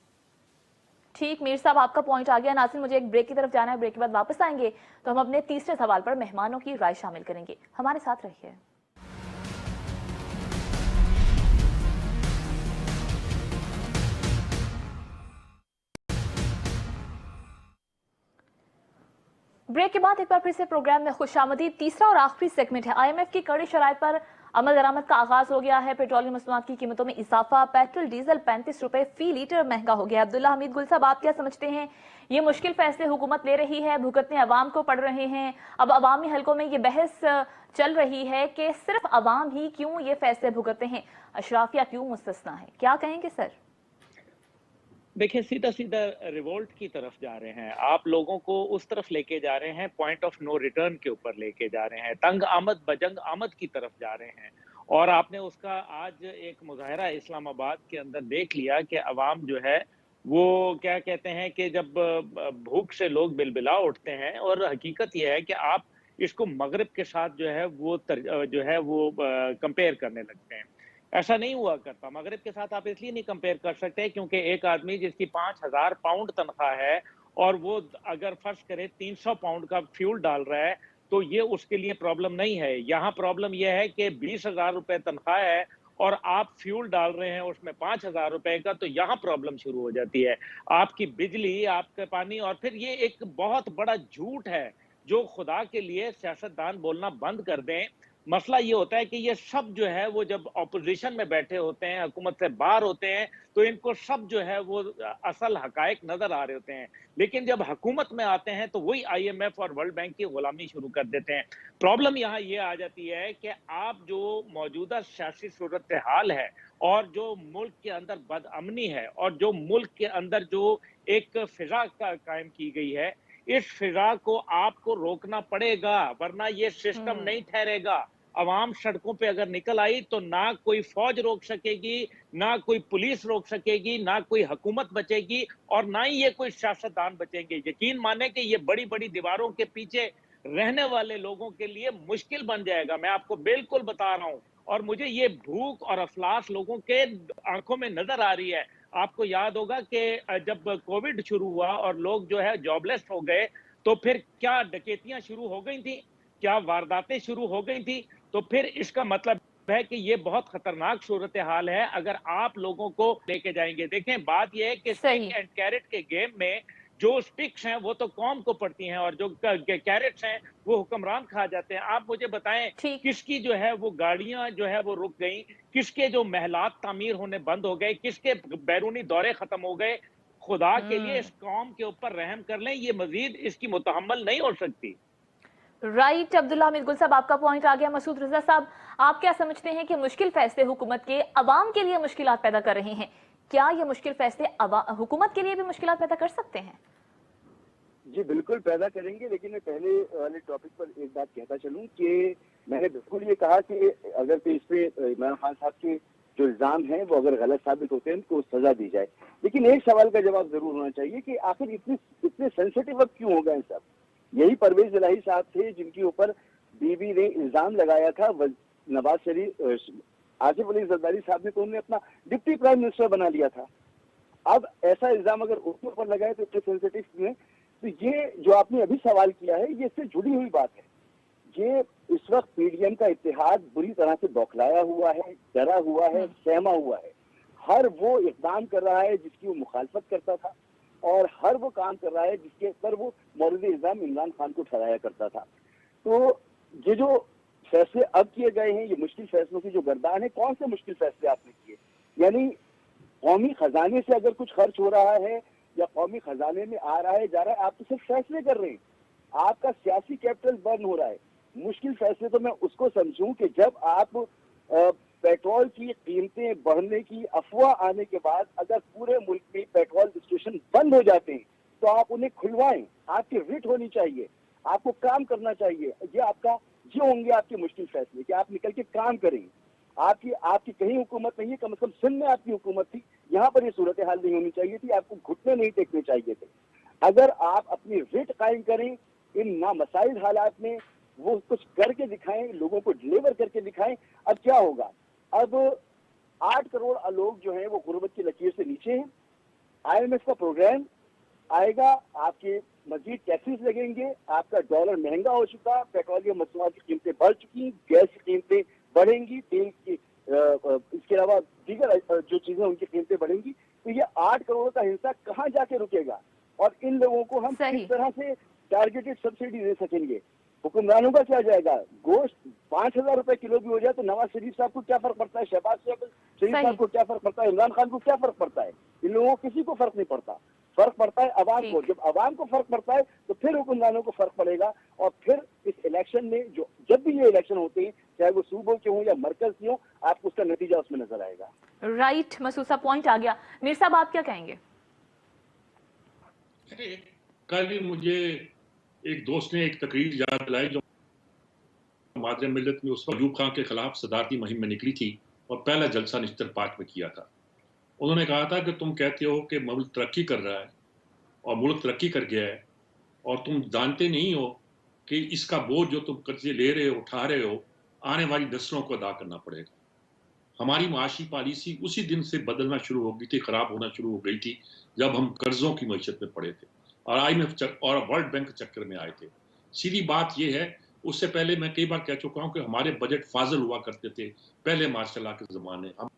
ठीक, मीर साहब आपका पॉइंट आ गया। नाज़रीन, मुझे एक ब्रेक की तरफ जाना है, ब्रेक के बाद वापस आएंगे तो हम अपने तीसरे सवाल पर मेहमानों की राय शामिल करेंगे। हमारे साथ रहिए। ब्रेक के बाद एक बार फिर से प्रोग्राम में खुशामदीद। तीसरा और आखिरी सेगमेंट है। IMF की कड़ी शराइत पर अमल दरामद का आगाज हो गया है। पेट्रोलियम मसनूआत की कीमतों में इजाफा, पेट्रोल डीजल 35 रुपए फी लीटर महंगा हो गया। अब्दुल्ला हमीद गुल साहब, आप क्या समझते हैं? ये मुश्किल फैसले हुकूमत ले रही है, भुगतने अवाम को पड़ रहे हैं। अब अवामी हलकों में ये बहस चल रही है कि सिर्फ अवाम ही क्यों ये फैसले भुगतते हैं, अशराफिया क्यों मुस्तस्ना है। क्या कहेंगे सर? देखिए, सीधा सीधा रिवोल्ट की तरफ जा रहे हैं, आप लोगों को उस तरफ लेके जा रहे हैं, पॉइंट ऑफ नो रिटर्न के ऊपर लेके जा रहे हैं, तंग आमद बजंग आमद की तरफ जा रहे हैं। और आपने उसका आज एक मुजाहरा इस्लामाबाद के अंदर देख लिया कि अवाम जो है वो क्या कहते हैं कि जब भूख से लोग बिलबिला उठते हैं, और हकीकत यह है कि आप इसको मगरिब के साथ जो है वो कंपेयर करने लगते हैं। ऐसा नहीं हुआ करता। मगरिब के साथ आप इसलिए नहीं कंपेयर कर सकते क्योंकि एक आदमी जिसकी 5,000 पाउंड तनख्वाह है और वो अगर फर्ज करे 300 पाउंड का फ्यूल डाल रहा है तो ये उसके लिए प्रॉब्लम नहीं है। यहाँ प्रॉब्लम यह है कि 20,000 रुपए तनख्वाह है और आप फ्यूल डाल रहे हैं उसमें 5,000 रुपए का, तो यहाँ प्रॉब्लम शुरू हो जाती है। आपकी बिजली, आपके पानी, और फिर ये एक बहुत बड़ा झूठ है जो खुदा के लिए सियासतदान बोलना बंद कर दें। मसला ये होता है कि ये सब जो है वो जब ऑपोजिशन में बैठे होते हैं, हुकूमत से बाहर होते हैं, तो इनको सब जो है वो असल हकायक नजर आ रहे होते हैं, लेकिन जब हुकूमत में आते हैं तो वही IMF और वर्ल्ड बैंक की गुलामी शुरू कर देते हैं। प्रॉब्लम यहाँ ये आ जाती है कि आप जो मौजूदा सियासी सूरत हाल है और जो मुल्क के अंदर बदअमनी है और जो मुल्क के अंदर जो एक फिजा कायम की गई है, इस फिजा को आपको रोकना पड़ेगा, वरना ये सिस्टम नहीं ठहरेगा। अवाम सड़कों पे अगर निकल आई तो ना कोई फौज रोक सकेगी, ना कोई पुलिस रोक सकेगी, ना कोई हुकूमत बचेगी, और ना ही ये कोई सियासतदान बचेंगे। यकीन माने कि ये बड़ी बड़ी दीवारों के पीछे रहने वाले लोगों के लिए मुश्किल बन जाएगा, मैं आपको बिल्कुल बता रहा हूँ। और मुझे ये भूख और अफलास लोगों के आंखों में नजर आ रही है। आपको याद होगा कि जब कोविड शुरू हुआ और लोग जो है जॉबलेस हो गए, तो फिर क्या डकैतियां शुरू हो गई थी, क्या वारदातें शुरू हो गई थी। तो फिर इसका मतलब है कि ये बहुत खतरनाक सूरत हाल है अगर आप लोगों को लेके जाएंगे। देखें, बात यह है कि स्टिक एंड कैरेट के गेम में जो स्टिक्स हैं वो तो कौम को पड़ती हैं और जो कैरेट्स हैं वो हुक्मरान खा जाते हैं। आप मुझे बताएं किसकी जो है वो गाड़ियां जो है वो रुक गई, किसके जो महलात तामीर होने बंद हो गए, किसके बैरूनी दौरे खत्म हो गए। खुदा के लिए इस कौम के ऊपर रहम कर लें, ये मजीद इसकी मुतहम्मल नहीं हो सकती। राइट, अब्दुल्ला हमीद गुल साहब, आपका पॉइंट आ गया। मसूद रजा साहब, आप क्या समझते हैं कि मुश्किल फैसले हुकूमत के अवाम के लिए मुश्किलात पैदा कर रहे हैं? क्या ये मुश्किल फैसले हुकूमत के लिए भी मुश्किलात पैदा कर सकते हैं? जी बिल्कुल पैदा करेंगे, लेकिन मैं पहले वाले टॉपिक पर एक बात कहता चलूं कि मैंने बिल्कुल ये कहा कि अगर तो इस पे इमरान खान साहब के जो इल्जाम हैं वो अगर गलत साबित होते हैं तो सजा दी जाए। लेकिन एक सवाल का जवाब जरूर होना चाहिए कि आखिर इतने सेंसिटिव अब क्यों हो गए सब। यही परवेज इलाही साहब थे जिनके ऊपर बीबी ने इल्जाम लगाया था नवाज शरीफ आसिफ अली जरदारी साहब ने, तो उन्हें अपना डिप्टी प्राइम मिनिस्टर बना लिया था। अब ऐसा इल्जाम अगर उनके ऊपर लगाए तो इतने सेंसिटिव में, तो ये जो आपने अभी सवाल किया है ये इससे जुड़ी हुई बात है। ये इस वक्त पीडीएम का इत्तेहाद बुरी तरह से बौखलाया हुआ है, डरा हुआ है, सहमा हुआ है। हर वो इकदाम कर रहा है जिसकी वो मुखालफत करता था, और हर वो काम कर रहा है जिसके पर वो मौजूद इल्जाम इमरान खान को ठहराया करता था। तो ये जो फैसले अब किए गए हैं, ये मुश्किल फैसलों की जो गर्दान है, कौन से मुश्किल फैसले आपने किए? यानी कौमी खजाने से अगर कुछ खर्च हो रहा है या कौमी खजाने में आ रहा है जा रहा है, आप तो सिर्फ फैसले कर रहे हैं, आपका सियासी कैपिटल बर्न हो रहा है। मुश्किल फैसले तो मैं उसको समझूं कि जब आप पेट्रोल की कीमतें बढ़ने की अफवाह आने के बाद अगर पूरे मुल्क में पेट्रोल स्टेशन बंद हो जाते हैं तो आप उन्हें खुलवाएं, आपकी रिट होनी चाहिए, आपको काम करना चाहिए। ये होंगे आपके मुश्किल फैसले कि आप निकल के काम करें। आपकी कहीं हुकूमत नहीं है, कम से कम सिंध में आपकी हुकूमत थी, यहाँ पर ये सूरत हाल नहीं होनी चाहिए थी, आपको घुटने नहीं टेकने चाहिए थे। अगर आप अपनी रिट कायम करें इन नामसाइल हालात में, वो कुछ करके दिखाएं, लोगों को डिलीवर करके दिखाएं। अब क्या होगा? अब 8 करोड़ लोग जो हैं वो गुर्बत की लकीर से नीचे हैं। IMF का प्रोग्राम आएगा, आपके मजीद टैक्सेस लगेंगे, आपका डॉलर महंगा हो चुका, पेट्रोलियम मसनूआत की कीमतें बढ़ चुकी, गैस की कीमतें बढ़ेंगी, तेल की इसके अलावा दीगर जो चीजें उनकी कीमतें बढ़ेंगी। तो ये 8 करोड़ का हिस्सा कहाँ जाके रुकेगा? और इन लोगों को हम किस तरह से टारगेटेड सब्सिडी दे सकेंगे? हुक्मरानों का क्या जाएगा? गोश्त 5,000 रुपए किलो भी हो जाए तो नवाज शरीफ साहब को क्या फर्क पड़ता है, शहबाज शरीफ साहब को क्या फर्क पड़ता है, इमरान खान को क्या फर्क पड़ता है? इन लोगों को किसी को फर्क नहीं पड़ता। फर्क पड़ता है अवाम को। जब अवाम को फर्क पड़ता है तो फिर हुक्मरानों को फर्क पड़ेगा, और फिर इस इलेक्शन में जब भी ये इलेक्शन होते हैं, चाहे वो सूबों के हों या मरकज के हों, आपको उसका नतीजा उसमें नजर आएगा। राइट, मसूद साहब पॉइंट आ गया। मीर साहब आप क्या कहेंगे? कल ही मुझे एक दोस्त ने एक तकरीर याद दिलाई जो मादरे मिल्लत में उस वक्त अयूब खान के खिलाफ सदारती मुहिम में निकली थी और पहला जलसा निश्तर पार्क में किया था। उन्होंने कहा था कि तुम कहते हो कि मुल्क तरक्की कर रहा है और मुल्क तरक्की कर गया है, और तुम जानते नहीं हो कि इसका बोझ जो तुम कर्जे ले रहे हो, उठा रहे हो, आने वाली नस्लों को अदा करना पड़ेगा। हमारी माशी पॉलिसी उसी दिन से बदलना शुरू हो गई थी, खराब होना शुरू हो गई थी जब हम कर्जों की मैशत में पड़े थे और IMF और वर्ल्ड बैंक चक्कर में आए थे। सीधी बात यह है, उससे पहले मैं कई बार कह चुका हूं कि हमारे बजट फाजल हुआ करते थे पहले मार्शल लॉ के जमाने। हम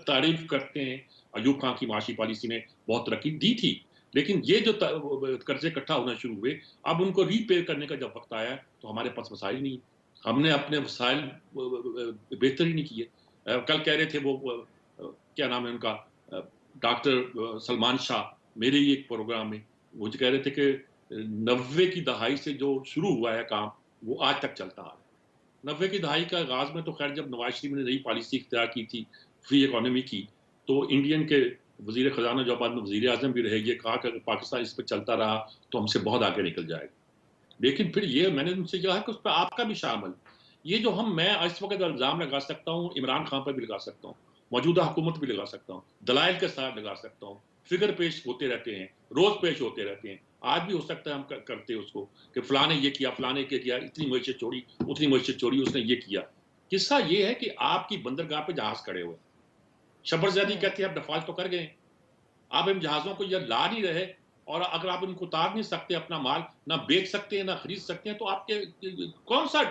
तारीफ करते हैं अयूब खान की माशी पॉलिसी ने बहुत तरक्की दी थी, लेकिन ये जो कर्जे इकट्ठा होना शुरू हुए, अब उनको रीपे करने का जब वक्त आया तो हमारे पास वसाइल नहीं, हमने अपने वसाइल बेहतर ही नहीं किए। कल कह रहे थे वो क्या नाम है उनका, डॉक्टर सलमान शाह, मेरे ही एक प्रोग्राम में वो कह रहे थे कि 90 की दहाई से जो शुरू हुआ है काम वो आज तक चलता आ रहा है। 90 की दहाई का आगाज में तो खैर जब नवाज शरीफ ने नई पॉलिसी इख्तियार की थी फ्री इकोनॉमी की, तो इंडियन के वजीर खजाना जो बाद में वजीर आजम भी रहे, ये कहा कि अगर पाकिस्तान इस पर चलता रहा तो हमसे बहुत आगे निकल जाएगा। लेकिन फिर ये मैंने उनसे कहा कि उस पर आपका भी शामिल, ये जो मैं इस वक्त इल्ज़ाम लगा सकता हूँ, इमरान खान पर भी लगा सकता हूँ, मौजूदा हुकूमत भी लगा सकता हूँ, दलाइल के साथ लगा सकता हूँ, फिगर पेश होते रहते हैं, रोज पेश होते रहते हैं। आज भी हो सकता है हम करते हैं उसको कि फलाने ये किया, फलाने के किया, इतनी मैशत छोड़ी, उतनी मैशत छोड़ी, उसने ये किया। किस्सा ये है कि आपकी बंदरगाह पे जहाज खड़े हुए, शबरजैदी कहते हैं आप डिफॉल्ट तो कर गए, आप इन जहाजों को ये ला नहीं रहे, और अगर आप इनको उतार नहीं सकते, अपना माल ना बेच सकते हैं ना खरीद सकते हैं, तो आपके कौन सा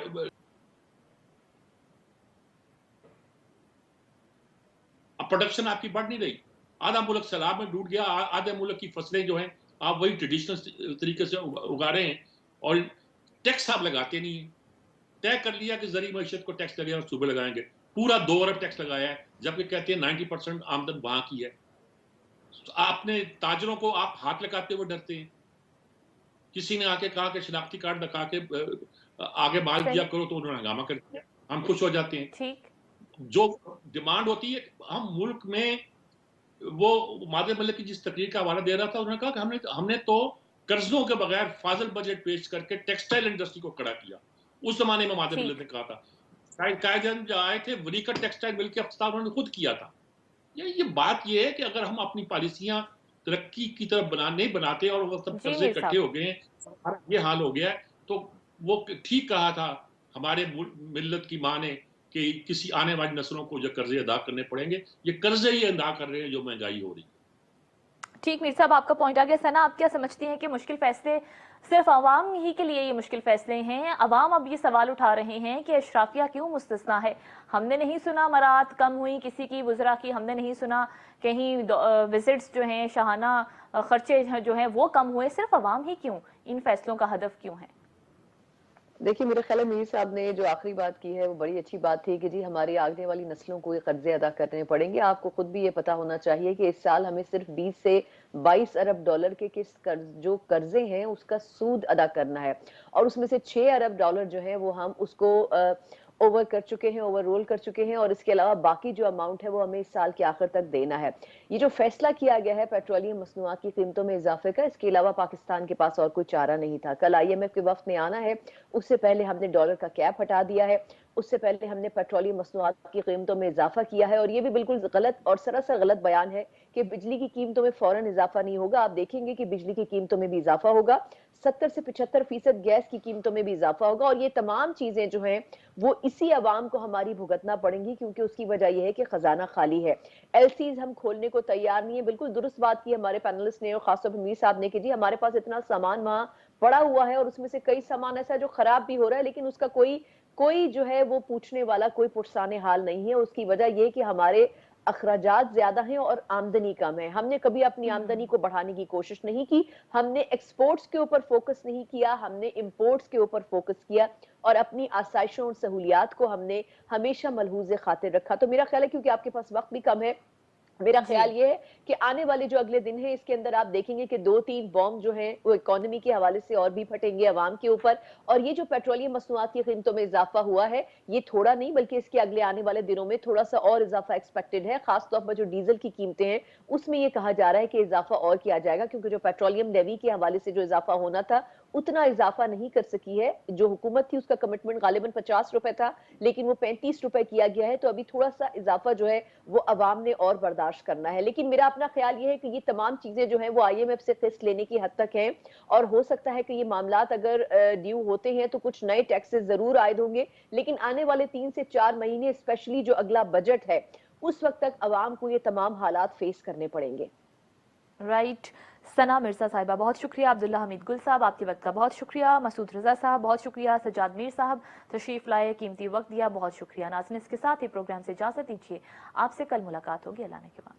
प्रोडक्शन आपकी बढ़ नहीं रही। आधा मुल्क सैलाब में डूब गया, आधे मुल्क की फसलें जो हैं आप वही ट्रेडिशनल तरीके से उगा रहे हैं, और टैक्स आप लगाते नहीं है। तय कर लिया कि जरी मैशत को टैक्स लगेगा, सूबे लगाएंगे, पूरा 2 अरब टैक्स लगाया है, जबकि कहते हैं 90% आमदन वहां की है। आपने ताजरों को आप हाथ लगाते हुए डरते हैं। किसी ने आके कहा कि शनाख्ती कार्ड दिखा के आगे माल दिया करो, तो उन्होंने हंगामा कर दिया, हम खुश हो जाते हैं। ठीक, जो डिमांड होती है, हम मुल्क में, वो मादे मलिक की जिस तकरीर का हवाला दे रहा था, उन्होंने कहा कि हमने तो कर्जों के बगैर फाजिल बजट पेश करके टेक्सटाइल इंडस्ट्री को खड़ा किया। उस जमाने में मादे मलिक ने कहा था, कायदे जो आए थे वलीकर टेक्सटाइल मिल के अफ्तार उन्होंने खुद किया था। ये बात ये है कि अगर हम अपनी पॉलिसियां तरक्की की तरफ नहीं बनाते और वो सब जी कर्जे मीर इकट्ठे साहब। हो गए हैं, हमारा ये हाल हो गया है। तो वो ठीक कहा था हमारे मिल्लत की माँ ने कि किसी आने वाली नस्लों को जो कर्जे अदा करने पड़ेंगे, ये कर्जे ही अदा कर रहे हैं जो महंगाई हो रही है। ठीक मीर साहब, आपका पॉइंट आ गया। सना, आप क्या समझती हैं कि मुश्किल फैसले सिर्फ अवाम ही के लिए ये मुश्किल फैसले हैं? अवाम अब ये सवाल उठा रहे हैं कि अशराफिया क्यों मुस्तस्ना है? हमने नहीं सुना मरात कम हुई किसी की वज़रा की, हमने नहीं सुना कहीं विजिट्स जो हैं शाहाना खर्चे जो हैं वो कम हुए, सिर्फ अवाम ही क्यों? इन फैसलों का हदफ क्यों है? देखिए, मेरा ख्याल है मीर साहब ने जो आखिरी बात की है वो बड़ी अच्छी बात थी कि जी हमारी आगे वाली नस्लों को ये कर्जे अदा करने पड़ेंगे। आपको खुद भी ये पता होना चाहिए कि इस साल हमें सिर्फ 20 से 22 अरब डॉलर के जो कर्जे हैं उसका सूद अदा करना है, और उसमें से 6 अरब डॉलर जो है वो हम उसको ओवर कर चुके हैं, ओवर रोल कर चुके हैं, और इसके अलावा बाकी जो अमाउंट है वो हमें इस साल के आखिर तक देना है। ये जो फैसला किया गया है पेट्रोलियम मसनूआत की कीमतों में इजाफे का, इसके अलावा पाकिस्तान के पास और कोई चारा नहीं था। कल IMF के वफ्द ने आना है, उससे पहले हमने डॉलर का कैप हटा दिया है, उससे पहले हमने पेट्रोलियम मसनूआत की कीमतों में इजाफा किया है, और ये भी बिल्कुल गलत और सरासर गलत बयान है कि बिजली की कीमतों में फौरन इजाफा नहीं होगा। आप देखेंगे कि बिजली की कीमतों में भी इजाफा होगा, 70 से 75% गैस की कीमतों में भी इजाफा होगा, और ये तमाम चीजें जो हैं वो इसी अवाम को हमारी भुगतना पड़ेंगी, क्योंकि उसकी वजह यह है कि खजाना खाली है। LCs हम खोलने को तैयार नहीं है। बिल्कुल दुरुस्त बात की हमारे पैनलिस्ट ने और खासतौर पर मीर साहब ने कि जी हमारे पास इतना सामान वहां पड़ा हुआ है, और उसमें से कई सामान ऐसा है जो खराब भी हो रहा है, लेकिन उसका कोई जो है वो पूछने वाला, कोई पुरसाने हाल नहीं है। उसकी वजह ये कि हमारे अखराजात ज्यादा हैं और आमदनी कम है। हमने कभी अपनी आमदनी को बढ़ाने की कोशिश नहीं की, हमने एक्सपोर्ट्स के ऊपर फोकस नहीं किया, हमने इंपोर्ट्स के ऊपर फोकस किया, और अपनी आसाइशों और सहूलियात को हमने हमेशा मलहूज़ खातिर रखा। तो मेरा ख्याल है, क्योंकि आपके पास वक्त भी कम है, मेरा ख्याल ये है कि आने वाले जो अगले दिन है इसके अंदर आप देखेंगे कि 2-3 बॉम्ब जो हैं वो इकोनॉमी के हवाले से और भी फटेंगे अवाम के ऊपर। और ये जो पेट्रोलियम मसनूआत की कीमतों में इजाफा हुआ है, ये थोड़ा नहीं बल्कि इसके अगले आने वाले दिनों में थोड़ा सा और इजाफा एक्सपेक्टेड है। खासतौर पर जो डीजल की कीमतें हैं उसमें ये कहा जा रहा है कि इजाफा और किया जाएगा, क्योंकि जो पेट्रोलियम लेवी के हवाले से जो इजाफा होना था उतना इजाफा नहीं कर सकी है। जो हुकूमत थी उसका कमिटमेंट गालिबन 50 रुपए था, लेकिन वो 35 रुपए किया गया है। तो अभी थोड़ा सा इजाफा जो है वो अवाम ने और बर्दाश्त करना है। लेकिन मेरा अपना ख्याल ये है कि ये तमाम चीजें जो हैं वो IMF से किस्त लेने की हद तक हैं, और हो सकता है कि ये मामलात अगर ड्यू होते हैं तो कुछ नए टैक्सेस जरूर आयद होंगे, लेकिन आने वाले 3 से 4 महीने, स्पेशली जो अगला बजट है, उस वक्त तक अवाम को ये तमाम हालात फेस करने पड़ेंगे। राइट। सना मिर्जा साहिबा, बहुत शुक्रिया। अब्दुल्ला हमीद गुल साहब, आपके वक्त का बहुत शुक्रिया। मसूद रजा साहब, बहुत शुक्रिया। सज्जाद मीर साहब, तशरीफ लाए, कीमती वक्त दिया, बहुत शुक्रिया। नाज़रीन, इसके साथ ही प्रोग्राम से इजाजत दीजिए। आपसे कल मुलाकात होगी अल्लाह ने के बाद।